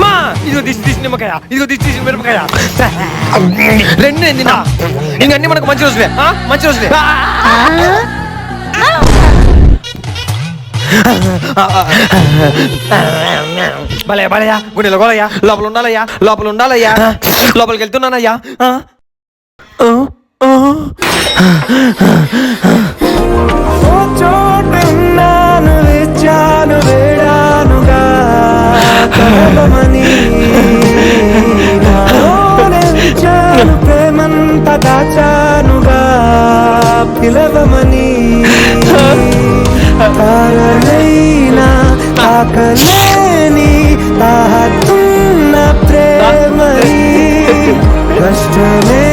మా ఇదిగో తీసి నిమ్మకాయ, ఇదిగో తీసి మిరపకాయ, రెండు నేను తిన్నా. ఇంకన్నీ మనకు మంచి రోజులే, మంచి రోజులే. భలే భలయ్యా, గుండెలో గోలయ్యా, లోపల ఉండాలయ్యా, లోపల ఉండాలయ్యా, లోపలికి వెళ్తున్నానయ్యా. చోటున్నాను వేచాను వేడానుగా కలవమని ప్రేమంత దాచానుగా పిలవమని కారణైనా తాకలేని తాహతున్న ప్రేమని కష్టమే